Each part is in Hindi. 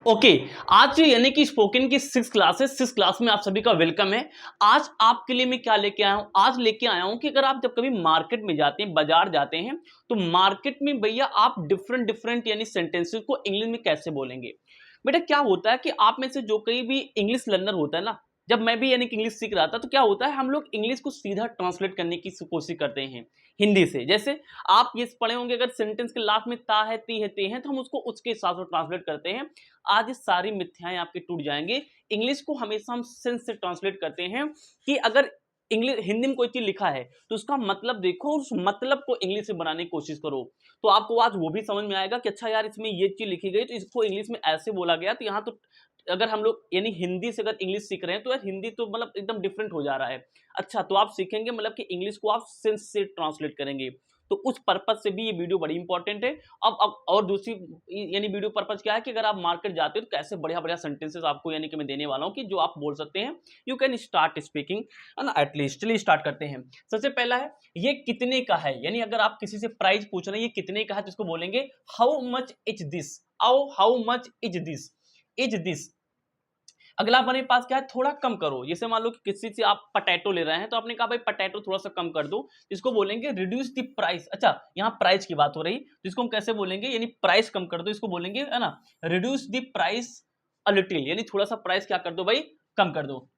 ओके आज यानी कि स्पोकन की 6 क्लासेस 6 क्लास में आप सभी का वेलकम है। आज आपके लिए मैं क्या लेके आया हूं, आज लेके आया हूं कि अगर आप जब कभी मार्केट में जाते हैं, बाजार जाते हैं, तो मार्केट में भैया आप डिफरेंट डिफरेंट यानी सेंटेंसेस को इंग्लिश में कैसे बोलेंगे। बेटा क्या होता है कि आप में से जो कोई भी इंग्लिश लर्नर होता है ना, जब मैं भी यानी कि इंग्लिश सीख रहा था तो क्या होता है, हम लोग इंग्लिश को सीधा ट्रांसलेट करने की कोशिश करते हैं हिंदी से। जैसे आप ये पढ़े होंगे, अगर सेंटेंस के लास्ट में ता है, ती है, ते है, तो हम उसको उसके हिसाब से ट्रांसलेट करते हैं। आज ये सारी मिथ्याएं आपके टूट जाएंगे। इंग्लिश को हमेशा हम सेंस से ट्रांसलेट करते हैं कि अगर इंग्लिश हिंदी में कोई चीज लिखा है तो उसका मतलब देखो और उस मतलब को इंग्लिश में बनाने की कोशिश करो, तो आपको आज वो भी समझ में आएगा कि अच्छा यार इसमें ये चीज लिखी गई तो इसको इंग्लिश में ऐसे बोला गया। तो यहाँ तो अगर हम लोग यानी हिंदी से अगर इंग्लिश सीख रहे हैं तो यार हिंदी तो मतलब एकदम डिफरेंट हो जा रहा है। अच्छा तो आप सीखेंगे मतलब कि इंग्लिश को आप सेंस से ट्रांसलेट करेंगे, तो उस पर्पज से भी ये वीडियो बड़ी इंपॉर्टेंट है। अब और दूसरी यानी वीडियो पर्पज क्या है कि अगर आप मार्केट जाते हो तो कैसे बढ़िया बढ़िया सेंटेंसेस आपको यानी कि मैं देने वाला हूं कि जो आप बोल सकते हैं, यू कैन स्टार्ट स्पीकिंग है ना एटलीस्ट। चलिए स्टार्ट करते हैं। सबसे पहला है ये कितने का है, यानी अगर आप किसी से प्राइस पूछ रहे हैं ये कितने का है तो इसको बोलेंगे how much is this. How much is this, is this. अगला अपने पास क्या है, थोड़ा कम करो। जैसे मान लो कि किसी से आप पटेटो ले रहे हैं तो आपने कहा भाई पटेटो थोड़ा सा कम कर दो, इसको बोलेंगे रिड्यूस द प्राइस। अच्छा यहाँ प्राइस की बात हो रही तो इसको हम कैसे बोलेंगे, यानी प्राइस कम कर दो, इसको बोलेंगे है ना reduce the price a little, यानी थोड़ा सा प्राइस क्या कर दो भाई, कम कर दो।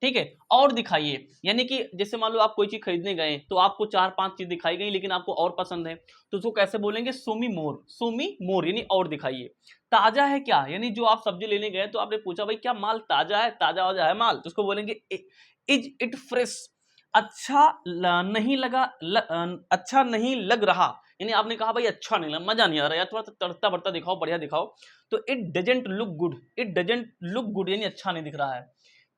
ठीक है, और दिखाइए, यानी कि जैसे मान लो आप कोई चीज खरीदने गए तो आपको 4-5 चीज दिखाई गई लेकिन आपको और पसंद है, तो उसको कैसे बोलेंगे, सोमी मोर, सोमी मोर, यानी और दिखाइए। ताजा है क्या, यानी जो आप सब्जी लेने गए तो आपने पूछा भाई क्या माल ताजा है, ताजा वाजा है माल, तो उसको बोलेंगे इज इट फ्रेश। अच्छा नहीं लगा अच्छा नहीं लग रहा, यानी आपने कहा भाई अच्छा नहीं लगा, मजा नहीं आ रहा यार, थोड़ा सा तड़ता बढ़ता दिखाओ, बढ़िया दिखाओ। तो it doesn't look good, it doesn't look good यानी अच्छा नहीं दिख रहा है।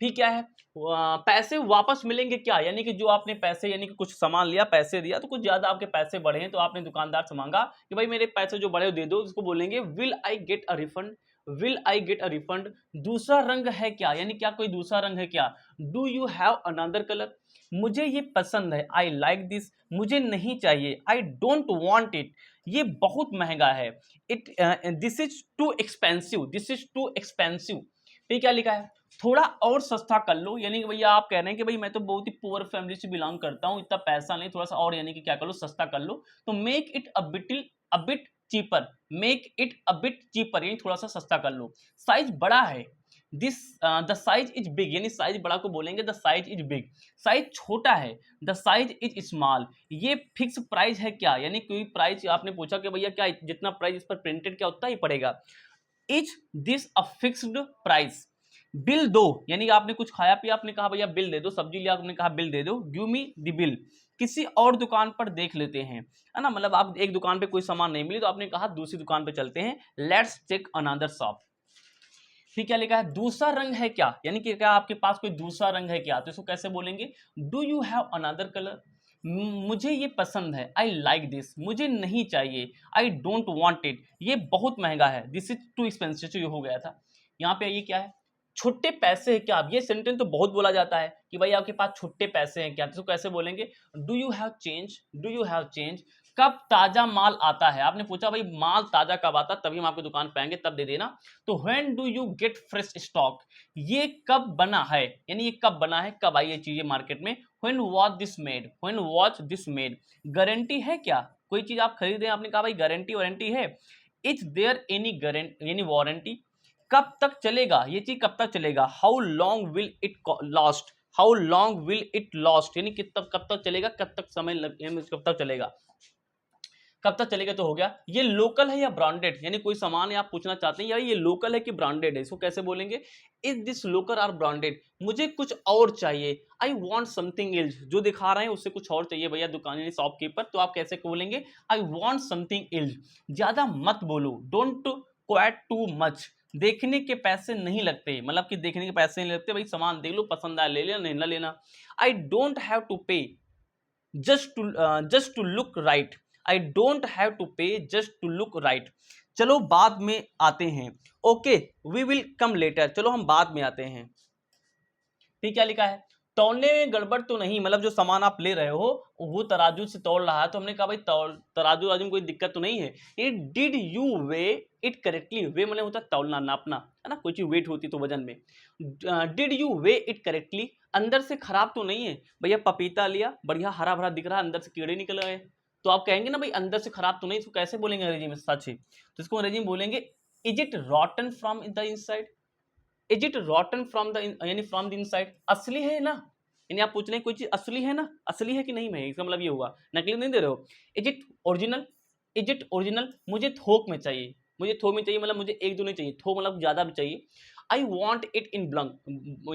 फिर क्या है, पैसे वापस मिलेंगे क्या, यानी कि जो आपने पैसे यानी कि कुछ सामान लिया, पैसे दिया तो कुछ ज्यादा आपके पैसे बढ़े हैं तो आपने दुकानदार से मांगा कि भाई मेरे पैसे जो बढ़े हो दे दो, उसको बोलेंगे will I get a refund, will I get a refund. दूसरा रंग है क्या, यानी क्या कोई दूसरा रंग है क्या, do you have another colour. मुझे ये पसंद है, आई लाइक दिस। मुझे नहीं चाहिए, आई डोंट वांट इट। ये बहुत महंगा है, it this is too expensive, this is too expensive. फिर क्या लिखा है, थोड़ा और सस्ता कर लो, यानी कि भैया आप कह रहे हैं कि भाई मैं तो बहुत ही पुअर फैमिली से बिलोंग करता हूं, इतना पैसा नहीं, थोड़ा सा और यानी कि क्या कर लो, सस्ता कर लो। तो make it a bit cheaper, make it a bit cheaper यानी थोड़ा सा सस्ता कर लो। साइज बड़ा है, this the size is big, यानी साइज बड़ा को बोलेंगे the size is big. Size छोटा है, द साइज इज स्मॉल। ये फिक्स प्राइस है क्या, यानी कोई प्राइस आपने पूछा कि भैया क्या जितना प्राइस इस पर प्रिंटेड क्या उतना ही पड़ेगा। Is this a fixed price. Bill दो, यानी आपने कुछ खाया पिया, आपने कहा भैया बिल दे दो, सब्जी लिया आपने कहा बिल दे दो, गिव मी द बिल। किसी और दुकान पर देख लेते हैं, है ना, मतलब आप एक दुकान पे कोई सामान नहीं मिली तो आपने कहा दूसरी दुकान पे चलते हैं, लेट्स चेक अनदर शॉप। फिर क्या लिखा है, दूसरा रंग है क्या, यानी कि क्या आपके पास कोई दूसरा रंग है क्या, तो इसको कैसे बोलेंगे, do you have another colour. मुझे ये पसंद है, आई लाइक दिस। मुझे नहीं चाहिए, आई डोंट वांट इट। ये बहुत महंगा है, दिस इज टू एक्सपेंसिव, ये हो गया था। यहाँ पे ये क्या है, छुट्टे पैसे हैं क्या। अब ये सेंटेंस तो बहुत बोला जाता है कि भाई आपके पास छुट्टे पैसे हैं क्या, तो कैसे बोलेंगे, do you have change, do you have change. कब ताजा माल आता है, आपने पूछा भाई माल ताजा कब आता, तभी हम आपकी दुकान पे आएंगे तब दे देना। तो when do you get fresh stock, ये कब बना है, यानी ये कब बना है, कब आई ये चीजें मार्केट में। When was this made, when was this made. Guarantee है क्या, कोई चीज आप खरीदे आपने कहा भाई गारंटी वारंटी है। इज देयर एनी गारंटी यानी वारंटी। कब तक चलेगा, ये चीज कब तक चलेगा, how long will it last, how long will it last, यानी कब तक चलेगा, कब तक समय लग कब तक चलेगा, कब तक चलेगा। तो हो गया, ये लोकल है या ब्रांडेड, यानी कोई सामान है आप पूछना चाहते हैं यार ये लोकल है कि ब्रांडेड है, इसको कैसे बोलेंगे, इज दिस लोकल और ब्रांडेड। मुझे कुछ और चाहिए, आई वॉन्ट समथिंग एल्स। जो दिखा रहे हैं उससे कुछ और चाहिए भैया दुकान शॉपकीपर, तो आप कैसे बोलेंगे, आई वॉन्ट समथिंग एल्स। ज्यादा मत बोलो, डोंट क्वाइट टू मच। देखने के पैसे नहीं लगते, मतलब कि देखने के पैसे नहीं लगते, भाई सामान देख लो, पसंद आया ले लेना, नहीं ना लेना। I don't have to pay just to look right, I don't have to pay just to look right. चलो बाद में आते हैं, okay we will come later, चलो हम बाद में आते हैं। फिर क्या लिखा है, तौलने में गड़बड़ तो नहीं, मतलब जो सामान आप ले रहे हो वो तराजू से तौल रहा है, तो हमने कहा भाई तराजू में कोई दिक्कत तो नहीं है। ये did you weigh it correctly, weigh मतलब होता है तौलना, नापना, है ना, कोई चीज वेट होती तो वजन में। Did you weigh it correctly, अंदर से खराब तो नहीं है। भैया पपीता लिया, बढ़िया हरा भरा दिख रहा है, अंदर से कीड़े निकल गए, तो आप कहेंगे ना भाई अंदर से खराब तो नहीं, इसको कैसे बोलेंगे अंग्रेजी में? सच है, तो इसको अंग्रेजी में बोलेंगे is it रॉटन from the inside, is it रॉटन from the, यानी फ्रॉम द इनसाइड, असली है ना, यानी आप पूछ रहे हैं कोई चीज असली है ना, असली है कि नहीं है, इसका मतलब ये हुआ, नकली नहीं दे रहे हो। Is it original, is it original, मुझे थोक में चाहिए, मुझे थोक में चाहिए मतलब मुझे एक दो नहीं चाहिए, थोक मतलब ज्यादा भी चाहिए। I want it in bulk,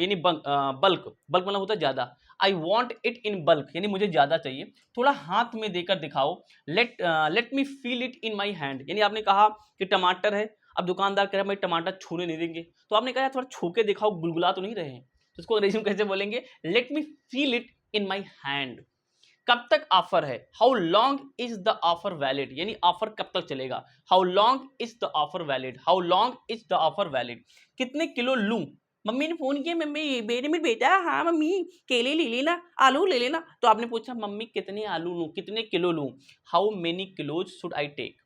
यानी बल्क, बल्क मतलब होता है ज्यादा। I want it in bulk, यानी मुझे ज्यादा चाहिए, थोड़ा हाथ में देकर दिखाओ। Let me feel it in my hand, यानी आपने कहा कि टमाटर है, अब दुकानदार कह रहा है भाई टमाटर छूने नहीं देंगे, तो आपने कहा थोड़ा छू के दिखाओ, गुलगुला तो नहीं रहे हैं, तो इसको अंग्रेजी में कैसे बोलेंगे? Let me feel it in my hand. कब तक ऑफर है? How long is the offer valid, यानी ऑफर कब तक चलेगा। How long is the offer valid, how long is the offer valid. कितने किलो लूं? मम्मी ने फोन किया, मम्मी बेटे में बेटा, हाँ मम्मी केले ले लेना, आलू ले लेना, तो आपने पूछा मम्मी कितने आलू लूं, कितने किलो लूं। How many kilos should I take.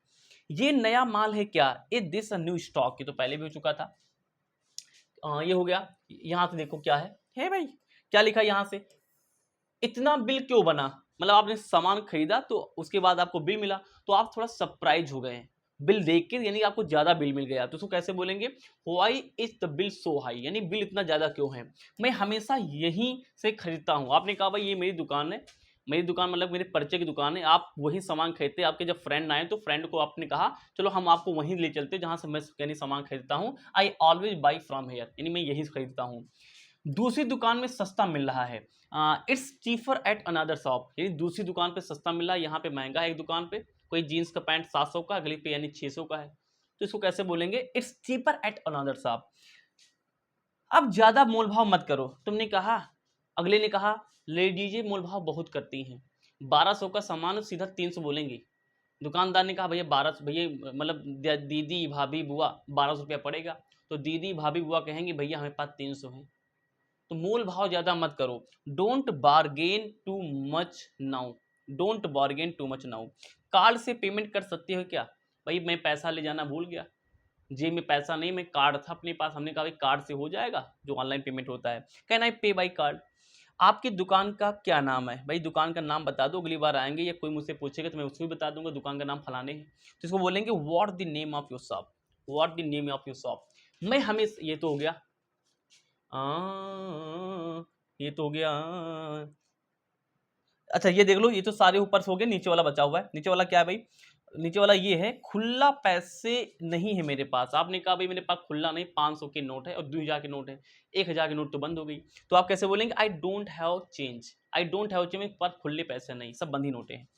ये नया माल है क्या? Is this a new stock, ये तो पहले भी हो चुका था। ये हो गया। यहां से देखो क्या है भाई, क्या लिखा यहां से, इतना बिल क्यों बना, मतलब आपने सामान खरीदा तो उसके बाद आपको बिल मिला, तो आप थोड़ा सरप्राइज हो गए हैं बिल देख के, यानी आपको ज्यादा बिल मिल गया, तो उसको कैसे बोलेंगे? Why is the bill so high, यानी बिल इतना ज्यादा क्यों है। मैं हमेशा यहीं से खरीदता हूँ, आपने कहा भाई ये मेरी दुकान है, मेरी दुकान मतलब मेरे परिचय की दुकान है, आप वही सामान खरीदते, आपके जब फ्रेंड आए तो फ्रेंड को आपने कहा चलो हम आपको वहीं ले चलते जहां से मैं यानी सामान खरीदता हूँ। I always by from here, यानी मैं यही खरीदता हूँ। दूसरी दुकान में सस्ता मिल रहा है, इट्स चीफर एट अनदर शॉप, यानी दूसरी दुकान पे सस्ता मिल रहा है, यहाँ पे महंगा है। एक दुकान पे कोई जीन्स का पैंट 700 का, अगली पे यानी 600 का है, तो इसको कैसे बोलेंगे? It's cheaper at another shop. अब ज्यादा मोल भाव मत करो, तुमने कहा, अगले ने कहा लेडीजें मोल भाव बहुत करती हैं, 1200 का सामान सीधा 300 बोलेंगी। दुकानदार ने कहा भैया 1200, भैया मतलब दीदी भाभी बुआ 1200 रुपया पड़ेगा, तो दीदी भाभी बुआ कहेंगे भैया हमें पास 300 है। तो मोल भाव ज्यादा मत करो। Don't bargain too much now, don't bargain too much now. Card से पेमेंट कर सकते हो क्या? भाई मैं पैसा ले जाना भूल गया, जेब में पैसा नहीं, मैं कार्ड था अपने पास, हमने कहा भाई कार्ड से हो जाएगा जो ऑनलाइन पेमेंट होता है, कैन आई पे बाई कार्ड। आपकी दुकान का क्या नाम है? भाई दुकान का नाम बता दो, अगली बार आएंगे या कोई मुझसे पूछेगा तो मैं उसको भी बता दूंगा दुकान का नाम फलाने है, तो इसको बोलेंगे what the name of your shop, what the name of your shop. मैं हमेशा, ये तो हो गया, ये तो हो गया। अच्छा ये देख लो, ये तो सारे ऊपर से हो गए, नीचे वाला बचा हुआ है। नीचे वाला क्या है भाई? नीचे वाला ये है, खुला पैसे नहीं है मेरे पास। आपने कहा भाई मेरे पास खुला नहीं, 500 के नोट है और 2000 के नोट है, 1000 के नोट तो बंद हो गई, तो आप कैसे बोलेंगे? आई don't have change, I don't have change, मेरे पास खुले पैसे नहीं, सब बंद ही नोटे हैं।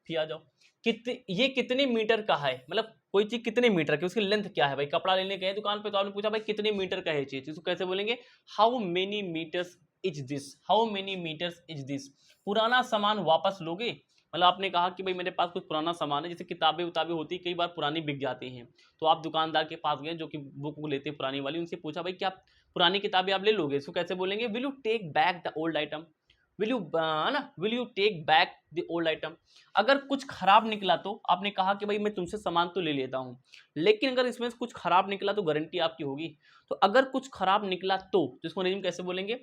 फिर आ जाओ, ये कितने मीटर का है, मतलब कोई चीज कितने मीटर की, उसकी लेंथ क्या है। भाई कपड़ा लेने गए दुकान पे तो आपने पूछा भाई कितने मीटर का है चीज, इसको कैसे बोलेंगे? How many metres is this, how many metres is this. पुराना सामान वापस लोगे, मतलब आपने कहा कि भाई मेरे पास कुछ पुराना सामान है, जैसे किताबें उताबें होती कई बार पुरानी बिक जाती हैं, तो आप दुकानदार के पास गए जो कि बुक लेते हैं पुरानी वाली, उनसे पूछा भाई क्या पुरानी किताबें आप ले लोगे, इसको कैसे बोलेंगे? Will you take back the old item, will you ना, will you take back the old item. अगर कुछ खराब निकला तो आपने कहा कि भाई मैं तुमसे सामान तो ले लेता हूं, लेकिन अगर इसमें से कुछ खराब निकला तो गारंटी आपकी होगी, तो अगर कुछ खराब निकला तो इसको अंग्रेजी में कैसे बोलेंगे?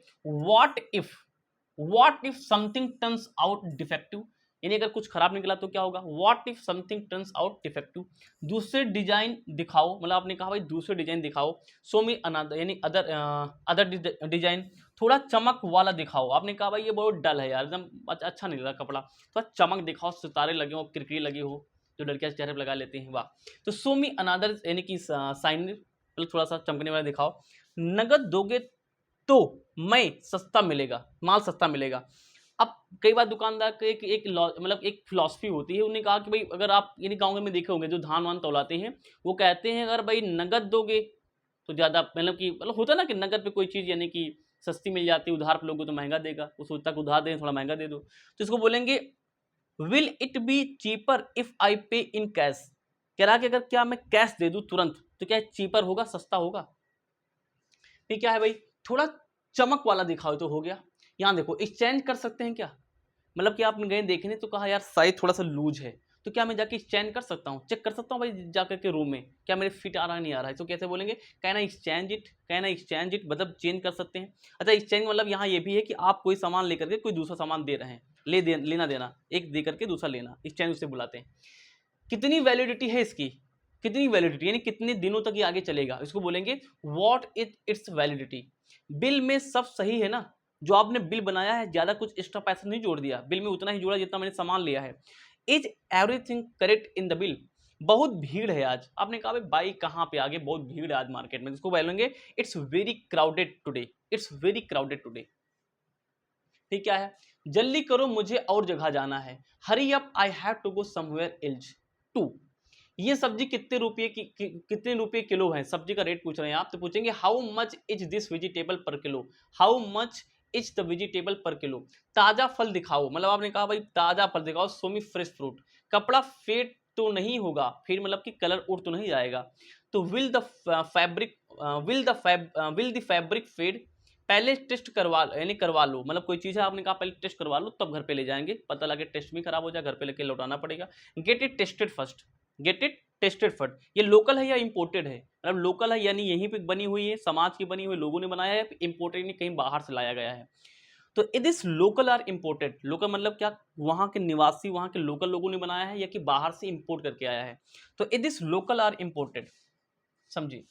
What if something turns out defective, यानी अगर कुछ खराब निकला तो क्या होगा? What if something turns out defective. दूसरे डिजाइन दिखाओ, मतलब आपने कहा भाई दूसरे डिजाइन दिखाओ। शो मी अनदर, यानी अदर अदर डिजाइन, थोड़ा चमक वाला दिखाओ। आपने कहा भाई ये बहुत डल है यार, एकदम अच्छा नहीं लग रहा कपड़ा, थोड़ा चमक दिखाओ, सितारे लगे हो, किरकिरी लगी हो, जो लड़कियां चेहरे पर लगा लेती हैं, वाह। तो शो मी अनदर, यानी कि साइन, मतलब थोड़ा सा चमकने वाला दिखाओ। नगद दोगे तो मैं सस्ता मिलेगा, माल सस्ता मिलेगा। अब कई बार दुकानदार के मतलब एक फिलॉसफी होती है, उन्होंने कहा कि भाई अगर आप, यानी गाँव में देखे होंगे जो धान वान तौलाते हैं, वो कहते हैं अगर भाई नगद दोगे तो ज़्यादा, मतलब कि मतलब होता है ना कि नगद पे कोई चीज़ यानी कि सस्ती मिल जाती है, उधार पे लोगे तो महंगा देगा, वो सोचता है कि उधार दें थोड़ा महंगा दे दो, तो इसको बोलेंगे will it be cheaper if I पे इन कैश। कह रहा कि अगर क्या मैं कैश दे दूं तुरंत तो क्या चीपर होगा, सस्ता होगा। फिर क्या है भाई? थोड़ा चमक वाला दिखाओ तो हो गया। यहाँ देखो एक्सचेंज कर सकते हैं क्या, मतलब कि आप गए देखने तो कहा यार साइज थोड़ा सा लूज है, तो क्या मैं जाके एक्सचेंज कर सकता हूँ, चेक कर सकता हूँ भाई जाकर के रूम में क्या मेरे फिट आ रहा है नहीं आ रहा है, तो कैसे बोलेंगे, can I exchange it, can I exchange it मतलब चेंज कर सकते हैं। अच्छा एक्सचेंज मतलब यहाँ ये भी है कि आप कोई सामान लेकर के कोई दूसरा सामान दे रहे हैं, लेना देना, एक दे करके दूसरा लेना, एक्सचेंज उसे बुलाते हैं। कितनी वैलिडिटी है इसकी, कितनी वैलिडिटी यानी कितने दिनों तक ये आगे चलेगा, इसको बोलेंगे what is it's validity. Bill में सब सही है ना, जो आपने बिल बनाया है ज्यादा कुछ एक्स्ट्रा पैसा नहीं जोड़ दिया, बिल में उतना ही जोड़ा जितना मैंने सामान लिया है। Is everything correct in the bill. बहुत भीड़ है आज, आपने कहा भाई कहाँ पे आगे बहुत भीड़ है आज मार्केट में, इसको बोलेंगे it's very crowded today, it's very crowded today. ठीक क्या है, जल्दी करो मुझे और जगह जाना है, hurry up I have to go somewhere else too. ये सब्जी कितने रुपए की कितने रुपए किलो है, सब्जी का रेट पूछ रहे हैं आप, तो पूछेंगे how much is this vegetable per kilo, how much is the vegetable per kilo. ताजा फल दिखाओ, मतलब आपने कहा भाई ताजा फल दिखाओ, सो मी फ्रेश फ्रूट। कपड़ा फेड तो नहीं होगा, फिर मतलब कि कलर उड़ तो नहीं जाएगा, तो will the fabric will the fabric fade. पहले टेस्ट करवा यानी करवा लो, मतलब कोई चीज़ है आपने कहा पहले टेस्ट करवा लो तब घर पे ले जाएंगे, पता लगे टेस्ट भी खराब हो जाए घर पे लेके लौटाना पड़ेगा। Get it tested first, get it tested first. ये लोकल है या इंपोर्टेड है, मतलब लोकल है यानी यहीं पे बनी हुई है, समाज की बनी हुई, लोगों ने बनाया है, इंपोर्टेड नहीं कहीं बाहर से लाया गया है। तो it is local or imported, local मतलब क्या वहां के निवासी वहां के लोकल लोगों ने बनाया है या कि बाहर से इंपोर्ट करके आया है, तो it is local or imported. समझिए,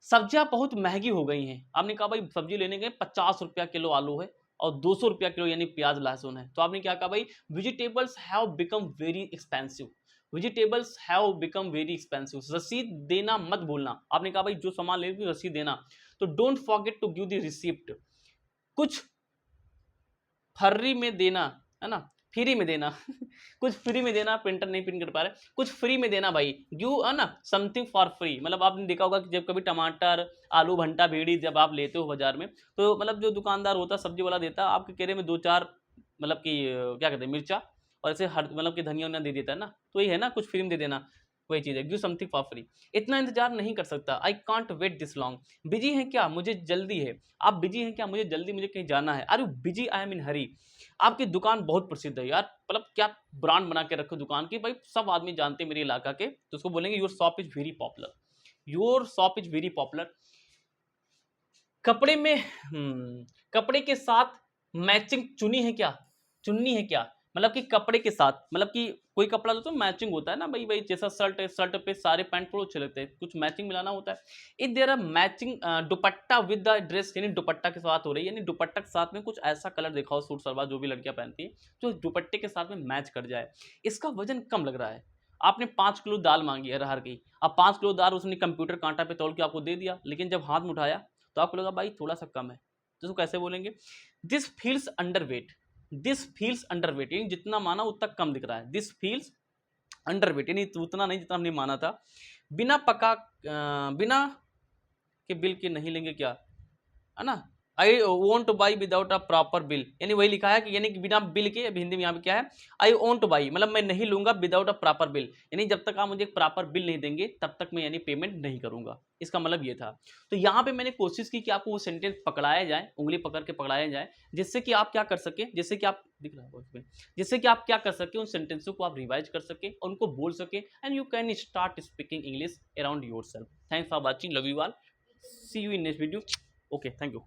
सब्जियां बहुत महंगी हो गई हैं, आपने कहा भाई सब्जी लेने गए 50 रुपया किलो आलू है और 200 रुपया किलो यानी प्याज लहसुन है, तो आपने क्या कहा भाई vegetables have become very expensive, vegetables have become very expensive. रसीद देना मत भूलना, आपने कहा भाई जो सामान ले रसीद देना, तो don't forget to give the receipt. कुछ फर्री में देना, है ना, फ्री में देना कुछ फ्री में देना, प्रिंटर नहीं प्रिंट कर पा रहे, कुछ फ्री में देना भाई, गिव है ना समथिंग फॉर फ्री। मतलब आपने देखा होगा कि जब कभी टमाटर आलू भंटा भिंडी जब आप लेते हो बाजार में, तो मतलब जो दुकानदार होता सब्जी वाला देता आपके केरे में दो चार मतलब कि क्या कहते हैं मिर्चा, और ऐसे हर मतलब कि धनिया वनिया दे देता है ना, तो ये है ना कुछ फ्री में दे देना, वही चीज़ है गिव समथिंग फॉर फ्री। इतना इंतजार नहीं कर सकता, I can't wait this long. Busy है क्या, मुझे जल्दी है, आप बिजी हैं क्या, मुझे जल्दी, मुझे कहीं जाना है, अरे बिजी आई एम इन हरी। आपकी दुकान बहुत प्रसिद्ध है यार, मतलब क्या ब्रांड बना के रखो दुकान की, भाई सब आदमी जानते हैं मेरे इलाका के, तो उसको बोलेंगे your shop is very popular, your shop is very popular. कपड़े में कपड़े के साथ मैचिंग चुनी है क्या, चुन्नी है क्या, मतलब कि कपड़े के साथ, मतलब कि कोई कपड़ा लो तो मैचिंग होता है ना भाई, भाई जैसा शर्ट है शर्ट पे सारे पैंट थोड़े अच्छे लगते हैं, कुछ मैचिंग मिलाना होता है। If there are matching dupatta with the dress, यानी दुपट्टा के साथ हो रही है, यानी दुपट्टा के साथ में कुछ ऐसा कलर दिखाओ सूट सलवार जो भी लड़कियां पहनती है जो दुपट्टे के साथ में मैच कर जाए। इसका वजन कम लग रहा है, आपने 5 किलो दाल मांगी है अरहर की, अब 5 किलो दाल उसने कंप्यूटर कांटा पे तोल के आपको दे दिया, लेकिन जब हाथ में उठाया तो आपको लगा भाई थोड़ा सा कम है, तो उसको कैसे बोलेंगे, this feels under weight, this feels under weight, यानी जितना माना उतना कम दिख रहा है, दिस फील्स अंडर वेट यानी उतना नहीं जितना हमने माना था। बिना पका बिना के बिल के नहीं लेंगे क्या, है ना, I want two by without a proper bill, यानी वही लिखा है कि यानी कि बिना बिल के, अब हिंदी में यहाँ पे क्या है, आई वॉन्ट टू बाई मतलब मैं नहीं लूंगा विदाउट अ प्रॉपर बिल, यानी जब तक आप मुझे प्रॉपर बिल नहीं देंगे तब तक मैं यानी पेमेंट नहीं करूंगा, इसका मतलब ये था। तो यहाँ पे मैंने कोशिश की कि आपको वो सेंटेंस पकड़ाया जाए, उंगली पकड़ के पकड़ाया जाए, जिससे कि आप क्या कर सके, जिससे कि आप दिख रहा है उसमें, जिससे कि आप क्या कर सके उन सेंटेंसों को आप रिवाइज कर सके और उनको बोल सके, and you can start speaking English around yourself. Thanks for watching, love you all, see you in next video, okay thank you.